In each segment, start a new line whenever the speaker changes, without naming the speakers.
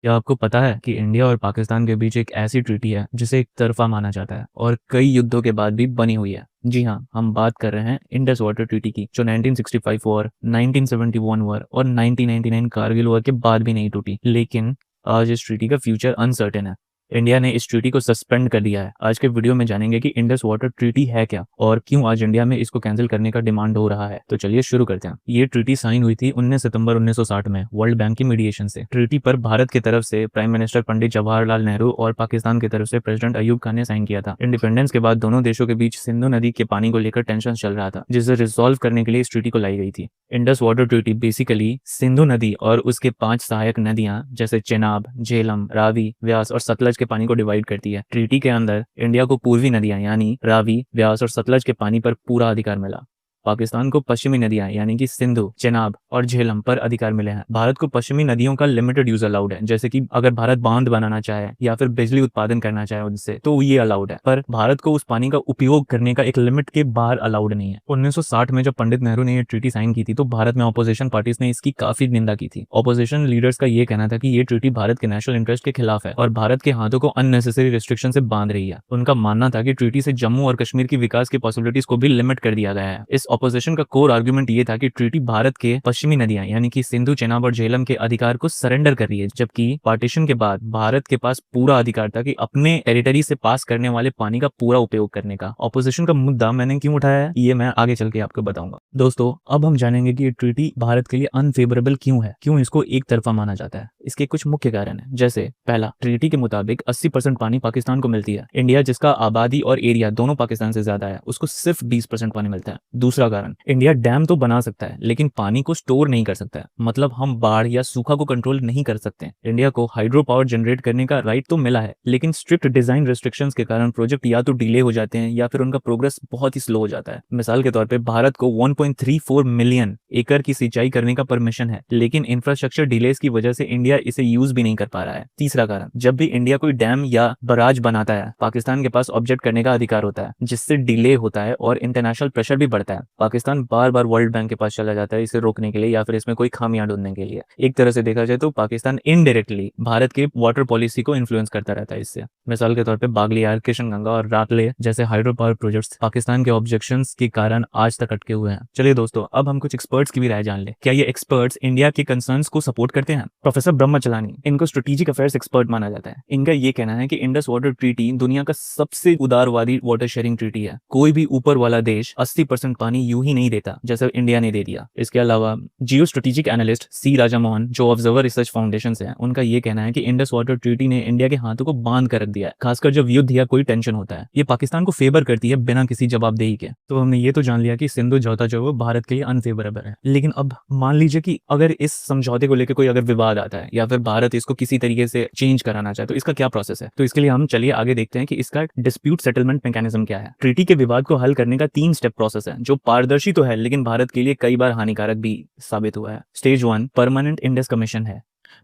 क्या आपको पता है कि इंडिया और पाकिस्तान के बीच एक ऐसी ट्रीटी है जिसे एक तरफा माना जाता है और कई युद्धों के बाद भी बनी हुई है। जी हाँ, हम बात कर रहे हैं इंडस वाटर ट्रीटी की, जो 1965 वॉर, 1971 वॉर और 1999 कारगिल वॉर के बाद भी नहीं टूटी। लेकिन आज इस ट्रीटी का फ्यूचर अनसर्टेन है। इंडिया ने इस ट्रीटी को सस्पेंड कर दिया है। आज के वीडियो में जानेंगे कि इंडस वाटर ट्रीटी है क्या और क्यों आज इंडिया में इसको कैंसिल करने का डिमांड हो रहा है। तो चलिए शुरू करते हैं। ये ट्रीटी साइन हुई थी 19 सितंबर 1960 में वर्ल्ड बैंक की मीडिएशन से। ट्रीटी पर भारत की तरफ से प्राइम मिनिस्टर पंडित जवाहरलाल नेहरू और पाकिस्तान की तरफ से प्रेसिडेंट अयूब खान ने साइन किया था। इंडिपेंडेंस के बाद दोनों देशों के बीच सिंधु नदी के पानी को लेकर टेंशन चल रहा था, जिसे रिजॉल्व करने के लिए इस ट्रीटी को लाई गई थी। Indus water treaty basically Sindhu नदी और उसके 5 सहायक नदियां जैसे चेनाब, झेलम, रावी, व्यास और सतलज के पानी को डिवाइड करती है। ट्रीटी के अंदर इंडिया को पूर्वी नदियां यानी रावी, व्यास और सतलज के पानी पर पूरा अधिकार मिला। पाकिस्तान को पश्चिमी नदियां यानी कि सिंधु, चेनाब और झेलम पर अधिकार मिले हैं। भारत को पश्चिमी नदियों का लिमिटेड यूज अलाउड है, जैसे कि अगर भारत बांध बनाना चाहे या फिर बिजली उत्पादन करना चाहे उनसे, तो ये अलाउड है। पर भारत को उस पानी का उपयोग करने का एक लिमिट के बाहर अलाउड नहीं है। 1960 में जब पंडित नेहरू ने ये ट्रीटी साइन की थी तो भारत में ऑपोजिशन पार्टीज ने इसकी काफी निंदा की थी। ऑपोजिशन लीडर्स का ये कहना था कि ये ट्रीटी भारत के नेशनल इंटरेस्ट के खिलाफ है और भारत के हाथों को अननेसेसरी रिस्ट्रिक्शन से बांध रही है। उनका मानना था कि ट्रीटी से जम्मू और कश्मीर की विकास की पॉसिबिलिटीज को भी लिमिट कर दिया गया है। इस ऑपोजिशन का कोर आर्गुमेंट ये था कि ट्रीटी भारत के पश्चिमी नदियां यानी कि सिंधु, चेनाब और झेलम के अधिकार को सरेंडर कर रही है, जबकि पार्टीशन के बाद भारत के पास पूरा अधिकार था कि अपने टेरिटरी से पास करने वाले पानी का पूरा उपयोग करने का। ऑपोजिशन का मुद्दा मैंने क्यों उठाया है ये मैं आगे चल के आपको बताऊंगा। दोस्तों, अब हम जानेंगे कि ये ट्रीटी भारत के लिए अनफेवरेबल क्यों है, क्यों इसको एक तरफा माना जाता है। इसके कुछ मुख्य कारण है। जैसे पहला, ट्रीटी के मुताबिक 80% पानी पाकिस्तान को मिलती है। इंडिया, जिसका आबादी और एरिया दोनों पाकिस्तान से ज्यादा है, उसको सिर्फ 20% पानी मिलता है। दूसरा कारण, इंडिया डैम तो बना सकता है लेकिन पानी को स्टोर नहीं कर सकता है। मतलब हम बाढ़ या सूखा को कंट्रोल नहीं कर सकते। इंडिया को हाइड्रो पावर जनरेट करने का राइट तो मिला है, लेकिन स्ट्रिक्ट डिजाइन रेस्ट्रिक्शंस के कारण प्रोजेक्ट या तो डिले हो जाते हैं या फिर उनका प्रोग्रेस बहुत ही स्लो हो जाता है। मिसाल के तौर पे भारत को 1.34 मिलियन एकड़ की सिंचाई करने का परमिशन है, लेकिन इंफ्रास्ट्रक्चर डिलेस की वजह से इंडिया इसे यूज भी नहीं कर पा रहा है। तीसरा कारण, जब भी इंडिया कोई डैम या बराज बनाता है, पाकिस्तान के पास ऑब्जेक्ट करने का अधिकार होता है, जिससे डिले होता है और इंटरनेशनल प्रेशर भी बढ़ता है। पाकिस्तान बार बार वर्ल्ड बैंक के पास चला जाता है इसे रोकने के लिए या फिर इसमें कोई खामियां ढूंढने के लिए। एक तरह से देखा जाए तो पाकिस्तान इनडायरेक्टली भारत के वाटर पॉलिसी को इन्फ्लुएंस करता रहता है इससे। मिसाल के तौर पे बागलियार, किशनगंगा और रातले जैसे हाइड्रो पावर प्रोजेक्ट्स पाकिस्तान के ऑब्जेक्शंस के कारण आज तक अटके हुए हैं। चलिए दोस्तों, अब हम कुछ एक्सपर्ट्स की भी राय जान ले। क्या ये एक्सपर्ट्स इंडिया के कंसर्न्स को सपोर्ट करते हैं? प्रोफेसर ब्रह्मचलानी, इनको स्ट्रेटेजिक अफेयर्स एक्सपर्ट माना जाता है। इनका ये कहना है कि इंडस वाटर ट्रीटी दुनिया का सबसे उदारवादी वाटर शेयरिंग ट्रीटी है। कोई भी ऊपर वाला देश 80% पानी यूं ही नहीं देता जैसे इंडिया ने दे दिया। इसके अलावा जियो स्ट्रेटेजिक एनालिस्ट सी राजामोहन, जो ऑब्जर्वर रिसर्च फाउंडेशन से है, उनका ये कहना है कि इंडस वाटर ट्रीटी ने इंडिया के हाथों को बांध कर रख दिया है, खासकर जब युद्ध या कोई टेंशन होता है। ये पाकिस्तान को फेवर करती है बिना किसी जवाबदेही के। तो हमने ये तो जान लिया कि सिंधु समझौता जो है वो भारत के लिए अनफेवरेबल है। लेकिन अब मान लीजिए कि अगर इस समझौते को लेकर कोई अगर विवाद आता है या फिर भारत इसको किसी तरीके से चेंज कराना चाहे, तो इसका क्या प्रोसेस है? तो इसके लिए हम चलिए आगे देखते हैं कि इसका डिस्प्यूट सेटलमेंट मैकेनिज्म क्या है। ट्रीटी के विवाद को हल करने का 3 स्टेप प्रोसेस है, जो पारदर्शी तो है लेकिन भारत के लिए कई बार हानिकारक भी साबित हुआ है। स्टेज 1 परमानेंट इंडस कमीशन है।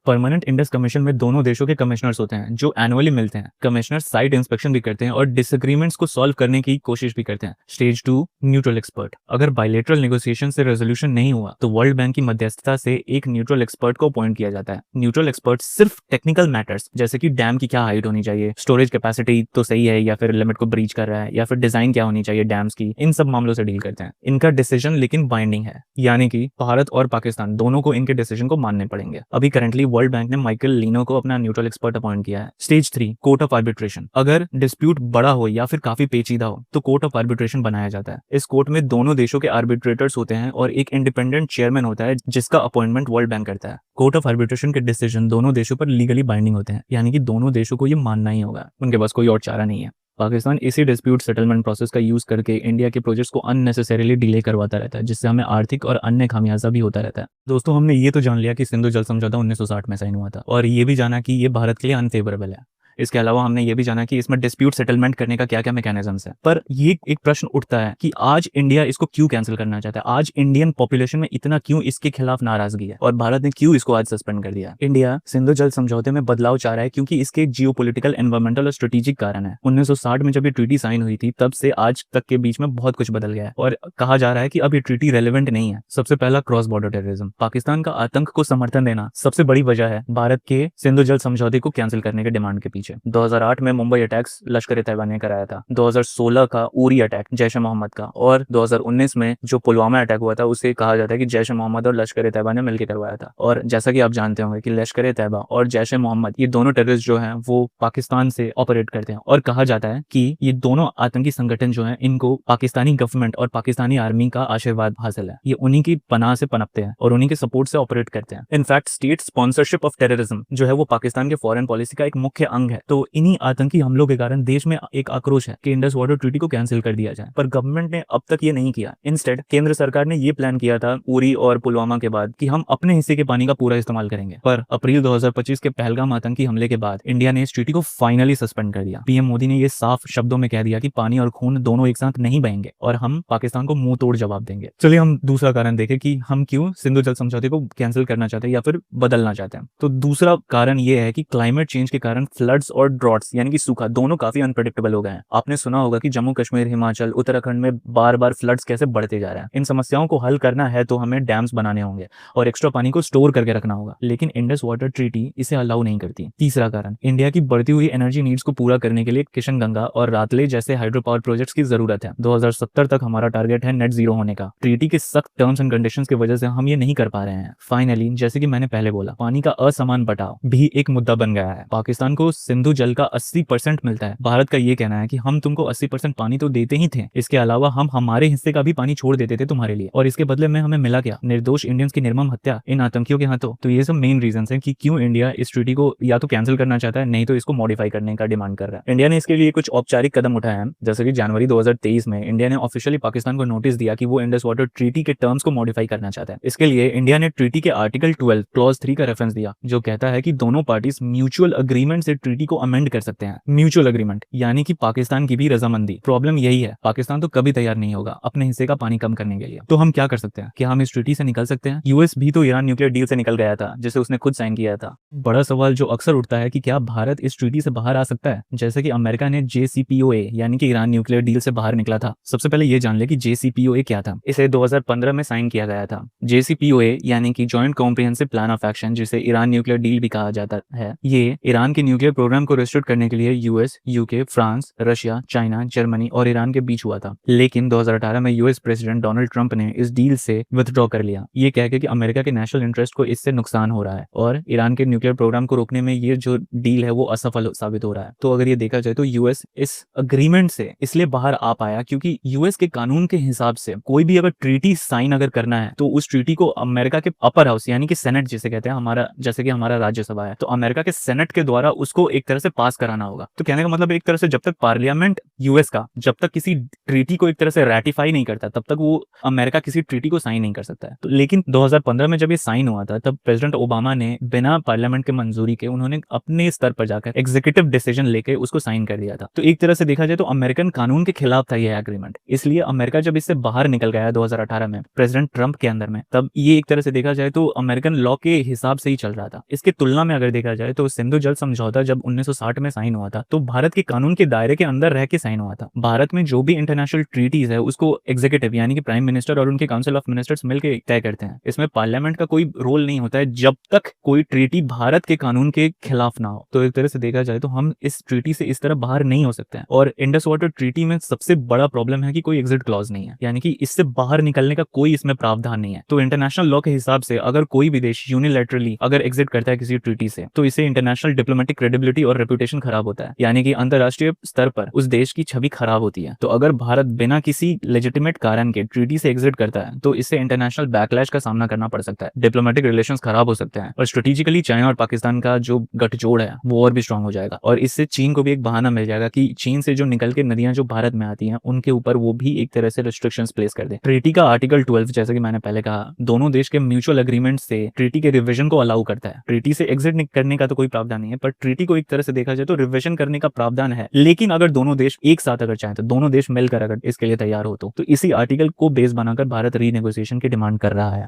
परमानेंट इंडस कमीशन में दोनों देशों के कमिश्नर्स होते हैं जो एनुअली मिलते हैं। कमिश्नर साइट इंस्पेक्शन भी करते हैं और डिसएग्रीमेंट्स को सॉल्व करने की कोशिश भी करते हैं। Stage 2 neutral expert. अगर बायलैटरल नेगोशिएशन से रेजोल्यूशन नहीं हुआ तो वर्ल्ड बैंक की मध्यस्थता से एक न्यूट्रल एक्सपर्ट को अपॉइंट किया जाता है। न्यूट्रल एक्सपर्ट सिर्फ टेक्निकल मैटर्स जैसे कि डैम की क्या हाइट होनी चाहिए, स्टोरेज कैपेसिटी तो सही है या फिर लिमिट को ब्रीच कर रहा है, या फिर डिजाइन क्या होनी चाहिए डैम्स की, इन सब मामलों से डील करते हैं। इनका डिसीजन लेकिन बाइंडिंग है, यानी कि भारत और पाकिस्तान दोनों को इनके डिसीजन को मानने पड़ेंगे। अभी करंटली वर्ल्ड बैंक ने माइकल लीनो को अपना न्यूट्रल एक्सपर्ट अपॉइंट किया है। Stage 3 court of arbitration. अगर डिस्प्यूट बड़ा हो या फिर काफी पेचीदा हो तो कोर्ट ऑफ आर्बिट्रेशन बनाया जाता है। इस कोर्ट में दोनों देशों के आर्बिट्रेटर्स होते हैं और एक इंडिपेंडेंट चेयरमैन होता है जिसका अपॉइंटमेंट वर्ल्ड बैंक करता है। कोर्ट ऑफ आर्बिट्रेशन के डिसीजन दोनों देशों पर लीगली बाइंडिंग होते हैं, यानी कि दोनों देशों को ये मानना ही होगा, उनके पास कोई और चारा नहीं है। पाकिस्तान इसी डिस्प्यूट सेटलमेंट प्रोसेस का यूज करके इंडिया के प्रोजेक्ट्स को अननेसेसरीली डिले करवाता रहता है, जिससे हमें आर्थिक और अन्य खामियाजा भी होता रहता है। दोस्तों, हमने ये तो जान लिया कि सिंधु जल समझौता 1960 में साइन हुआ था और ये भी जाना कि ये भारत के लिए अनफेवरेबल है। इसके अलावा हमने ये भी जाना कि इसमें डिस्प्यूट सेटलमेंट करने का क्या क्या मैकेनिज्म्स है। पर ये एक प्रश्न उठता है कि आज इंडिया इसको क्यों कैंसिल करना चाहता है, आज इंडियन पॉपुलेशन में इतना क्यों इसके खिलाफ नाराजगी है और भारत ने क्यों इसको आज सस्पेंड कर दिया। इंडिया सिंधु जल समझौते में बदलाव चाह रहा है क्योंकि इसके जियोपॉलिटिकल, एनवायरमेंटल और स्ट्रेटेजिक कारण है। 1960 में जब ये ट्रीटी साइन हुई थी तब से आज तक के बीच में बहुत कुछ बदल गया है और कहा जा रहा है कि अब ये ट्रीटी रेलेवेंट नहीं है। सबसे पहला, क्रॉस बॉर्डर टेररिज्म। पाकिस्तान का आतंक को समर्थन देना सबसे बड़ी वजह है भारत के सिंधु जल समझौते को कैंसिल करने के डिमांड के पीछे। 2008 में मुंबई अटैक्स लश्कर ए तैयबा ने कराया था, 2016 का उरी अटैक जैश ए मोहम्मद का, और 2019 में जो पुलवामा अटैक हुआ था उसे कहा जाता है कि जैश ए मोहम्मद और लश्कर ए तैयबा ने मिलकर करवाया था। और जैसा कि आप जानते होंगे कि लश्कर ए तैयबा और जैश ए मोहम्मद ये दोनों टेररिस्ट जो हैं वो पाकिस्तान से ऑपरेट करते हैं और कहा जाता है कि ये दोनों आतंकी संगठन जो हैं इनको पाकिस्तानी गवर्नमेंट और पाकिस्तानी आर्मी का आशीर्वाद हासिल है। ये उन्हीं की पनाह से पनपते हैं और उन्हीं के सपोर्ट से ऑपरेट करते हैं। In fact state sponsorship of terrorism जो है वो पाकिस्तान के फॉरेन पॉलिसी का एक मुख्य अंग है। तो इन्हीं आतंकी हमलों के कारण देश में एक आक्रोश है कि इंडस वाटर ट्रीटी को कैंसिल कर दिया जाए, पर गवर्नमेंट ने अब तक ये नहीं किया। इंस्टेड केंद्र सरकार ने ये प्लान किया था उरी और पुलवामा के बाद कि हम अपने हिस्से के पानी का पूरा इस्तेमाल करेंगे, पर अप्रैल 2025 के पहलगाम आतंकी हमले के बाद इंडिया ने इस ट्रीटी को फाइनली सस्पेंड कर दिया। पीएम मोदी ने ये साफ शब्दों में कह दिया कि पानी और खून दोनों एक साथ नहीं बहेंगे और हम पाकिस्तान को मुंह तोड़ जवाब देंगे। चलिए हम दूसरा कारण देखें कि हम क्यों सिंधु जल समझौते को कैंसिल करना चाहते हैं या फिर बदलना चाहते हैं। तो दूसरा कारण ये है कि क्लाइमेट चेंज के कारण फ्लड्स और ड्रॉट्स यानी कि सूखा दोनों काफी अनप्रेडिक्टेबल हो गए हैं। आपने सुना होगा कि जम्मू कश्मीर, हिमाचल, उत्तराखंड में बार बार फ्लड्स कैसे बढ़ते जा रहे हैं। इन समस्याओं को हल करना है तो हमें डैम्स बनाने होंगे और एक्स्ट्रा पानी को स्टोर करके रखना होगा, लेकिन इंडस वाटर ट्रीटी इसे अलाउ नहीं करती। तीसरा कारण, इंडिया की बढ़ती हुई एनर्जी नीड्स को पूरा करने के लिए किशन गंगा और रातले जैसे हाइड्रो पावर प्रोजेक्ट्स की जरूरत है। 2070 तक हमारा टारगेट है नेट जीरो होने का। ट्रीटी के सख्त टर्म्स एंड कंडीशंस की वजह से हम ये नहीं कर पा रहे हैं। फाइनली, जैसे कि मैंने पहले बोला, पानी का असमान बंटाव भी एक मुद्दा बन गया है। पाकिस्तान को सिंधु जल का 80% मिलता है। भारत का ये कहना है कि हम तुमको 80% पानी तो देते ही थे, इसके अलावा हम हमारे हिस्से का भी पानी छोड़ देते थे तुम्हारे लिए, और इसके बदले में हमें मिला क्या? निर्दोष इंडियंस की निर्मम हत्या इन आतंकियों के हाथों। तो ये सब मेन रीजन है कि क्यों इंडिया इस ट्रीटी को या तो कैंसिल करना चाहता है, नहीं तो इसको मॉडिफाई करने का डिमांड कर रहा है। इंडिया ने इसके लिए कुछ औपचारिक कदम उठाए हैं, जैसे कि जनवरी 2023 में इंडिया ने ऑफिशियली पाकिस्तान को नोटिस दिया कि वो इंडस वाटर ट्रीटी के टर्म्स को मॉडिफाई करना चाहता है। इसके लिए इंडिया ने ट्रीटी के आर्टिकल 12 क्लॉज 3 का रेफरेंस दिया, जो कहता है कि दोनों पार्टीज म्यूचुअल अग्रीमेंट से ट्रीटी को अमेंड कर सकते हैं। म्यूचुअल अग्रीमेंट यानी कि पाकिस्तान की भी रजामंदी। प्रॉब्लम यही है, पाकिस्तान तो कभी तैयार नहीं होगा अपने हिस्से का पानी कम करने के लिए। तो हम क्या कर सकते हैं? क्या हम इस ट्रीटी से निकल सकते हैं? यूएस भी तो ईरान न्यूक्लियर डील से निकल गया था, जिसे उसने खुद साइन किया था। बड़ा सवाल जो अक्सर उठता है कि क्या भारत इस ट्रीटी से बाहर आ सकता है, जैसे कि अमेरिका ने JCPOA यानी कि ईरान न्यूक्लियर डील से बाहर निकला था। सबसे पहले ये जान ले कि JCPOA क्या था। इसे 2015 में साइन किया गया था। JCPOA यानी कि joint comprehensive plan of action, जिसे ईरान न्यूक्लियर डील भी कहा जाता है, ये ईरान के न्यूक्लियर प्रोग्राम को रिस्ट्रिक्ट करने के लिए US, UK, France, Russia, China, Germany और ईरान के बीच हुआ था। लेकिन 2018 में यूएस प्रेसिडेंट डोनाल्ड ट्रंप ने इस डील से विथड्रॉ कर लिया, ये कह के कि अमेरिका के नेशनल इंटरेस्ट को इससे नुकसान हो रहा है और ईरान के न्यूक्लियर प्रोग्राम को रोकने में ये जो डील है वो असफल साबित हो रहा है। तो अगर ये देखा जाए तो यूएस इस अग्रीमेंट से इसलिए बाहर आ पाया क्योंकि यूएस के कानून के हिसाब से कोई भी अगर ट्रीटी साइन अगर करना है तो उस ट्रीटी को अमेरिका के अपर हाउस यानी कि सेनेट जिसे कहते हैं, हमारा जैसे कि हमारा राज्यसभा है, तो अमेरिका के सेनेट के द्वारा उसको एक तरह से पास कराना होगा। तो कहने का मतलब एक तरह से जब तक पार्लियामेंट यूएस का जब तक किसी ट्रीटी को एक तरह से रेटिफाई नहीं करता तब तक वो अमेरिका किसी ट्रीटी को साइन नहीं कर सकता है। तो लेकिन 2015 में जब ये साइन हुआ था तब प्रेसिडेंट ओबामा ने बिना पार्लियामेंट के मंजूरी के उन्होंने अपने स्तर पर जाकर एग्जीक्यूटिव डिसीजन लेके उसको साइन कर दिया था। तो एक तरह से देखा जाए तो अमेरिकन कानून के खिलाफ था यह एग्रीमेंट। इसलिए अमेरिका जब इससे बाहर निकल गया 2018 में प्रेसिडेंट ट्रंप के अंदर में, तब ये एक तरह से देखा जाए तो अमेरिकन लॉ के हिसाब से ही चल रहा था। इसके तुलना में अगर देखा जाए तो सिंधु जल समझौता जब 1960 में साइन हुआ था तो भारत के कानून के दायरे के अंदर रह के साइन हुआ था। भारत में जो भी इंटरनेशनल ट्रीटीज है उसको एग्जीक्यूटिव यानी कि प्राइम मिनिस्टर और उनके काउंसिल ऑफ मिनिस्टर्स मिलकर तय करते हैं। इसमें पार्लियामेंट का कोई रोल नहीं होता है जब तक कोई ट्रीटी भारत के कानून के खिलाफ ना हो। तो एक तरह से देखा जाए तो हम इस ट्रीटी से इस तरह बाहर नहीं हो सकते हैं। और इंडस वाटर ट्रीटी में सबसे बड़ा प्रॉब्लम है कि कोई एग्जिट क्लॉज नहीं है, यानी कि इससे बाहर निकलने का कोई इसमें प्रावधान नहीं है। तो इंटरनेशनल लॉ के हिसाब से अगर कोई भी देश यूनिलैटरली अगर एग्जिट करता है किसी ट्रीटी से तो इससे इंटरनेशनल डिप्लोमेटिक क्रेडिबिलिटी और रेपुटेशन खराब होता है, यानी कि अंतरराष्ट्रीय स्तर पर उस देश की छवि खराब होती है। तो अगर भारत बिना किसी लेजिटिमेट कारण के ट्रीटी से एग्जिट करता है तो इससे इंटरनेशनल बैकलैश का सामना करना पड़ सकता है, डिप्लोमेटिक रिलेशंस खराब हो सकते हैं और स्ट्रेटेजिकली चाइना और पाकिस्तान का जो गठजोड़ है वो और भी स्ट्रांग हो जाएगा। और इससे चीन को भी एक बहाना मिल जाएगा कि चीन से जो निकल के नदियां जो भारत में आती हैं उनके ऊपर वो भी एक तरह से रिस्ट्रिक्शंस प्लेस कर दे। ट्रीटी का आर्टिकल 12 जैसे कि मैंने पहले कहा दोनों देश के म्यूचुअल एग्रीमेंट से ट्रीटी के रिवीजन को अलाउ करता है। ट्रीटी से एग्जिट करने का तो कोई प्रावधान नहीं है, पर ट्रीटी को एक तरह से देखा जाए तो रिविजन करने का प्रावधान है, लेकिन अगर दोनों देश एक साथ अगर चाहें तो दोनों देश मिलकर अगर इसके लिए तैयार हो तो इसी आर्टिकल को बेस बनाकर भारत रीनेगोशिएशन की डिमांड कर रहा है।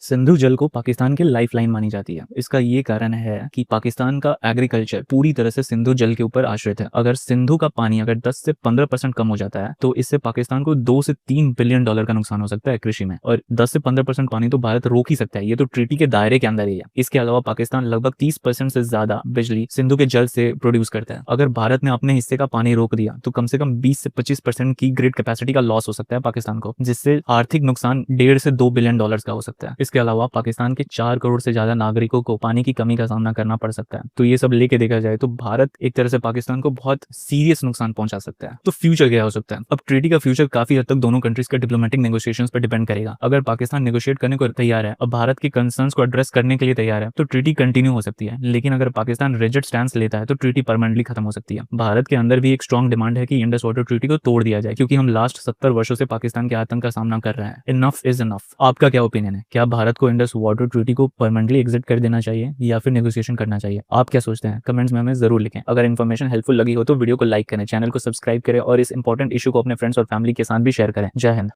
सिंधु जल को पाकिस्तान की लाइफलाइन मानी जाती है। इसका ये कारण है कि पाकिस्तान का एग्रीकल्चर पूरी तरह से सिंधु जल के ऊपर आश्रित है। अगर सिंधु का पानी अगर 10 से 15% कम हो जाता है तो इससे पाकिस्तान को 2 से 3 बिलियन डॉलर का नुकसान हो सकता है कृषि में, और 10 से 15% पानी तो भारत रोक ही सकता है, ये तो ट्रीटी के दायरे के अंदर ही है। इसके अलावा पाकिस्तान लगभग 30% से ज्यादा बिजली सिंधु के जल से प्रोड्यूस करता है। अगर भारत ने अपने हिस्से का पानी रोक दिया तो कम से कम 20 से 25% की ग्रिड कैपेसिटी का लॉस हो सकता है पाकिस्तान को, जिससे आर्थिक नुकसान 1.5 से 2 बिलियन डॉलर का हो सकता है। इसके अलावा पाकिस्तान के 4 करोड़ से ज्यादा नागरिकों को पानी की कमी का सामना करना पड़ सकता है। तो ये सब लेके देखा जाए तो भारत एक तरह से पाकिस्तान को बहुत सीरियस नुकसान पहुंचा सकता है। तो फ्यूचर क्या हो सकता है? अब ट्रीटी का फ्यूचर काफी हद तक दोनों कंट्रीज के डिप्लोमेटिक नेगोशिएशंस पर डिपेंड करेगा। अगर पाकिस्तान नेगोशिएट करने को तैयार है और भारत के कंसर्न्स को एड्रेस करने के लिए तैयार है तो ट्रीटी कंटिन्यू हो सकती है, लेकिन अगर पाकिस्तान रिजिड स्टैंस लेता है तो ट्रीटी परमानेंटली खत्म हो सकती है। भारत के अंदर भी एक स्ट्रॉन्ग डिमांड है कि इंडस वाटर ट्रीटी को तोड़ दिया जाए, क्योंकि हम लास्ट 70 वर्षों से पाकिस्तान के आतंक का सामना कर रहे हैं। Enough is enough. आपका क्या ओपिनियन है? क्या भारत को इंडस वाटर ट्रीटी को परमानेंटली एग्जिट कर देना चाहिए या फिर नेगोशिएशन करना चाहिए? आप क्या सोचते हैं? कमेंट्स में हमें जरूर लिखें। अगर इन्फॉर्मेशन हेल्पफुल लगी हो तो वीडियो को लाइक करें, चैनल को सब्सक्राइब करें और इस इंपॉर्टेंट इशू को अपने फ्रेंड्स और फैमिली के साथ भी शेयर करें। जय हिंद।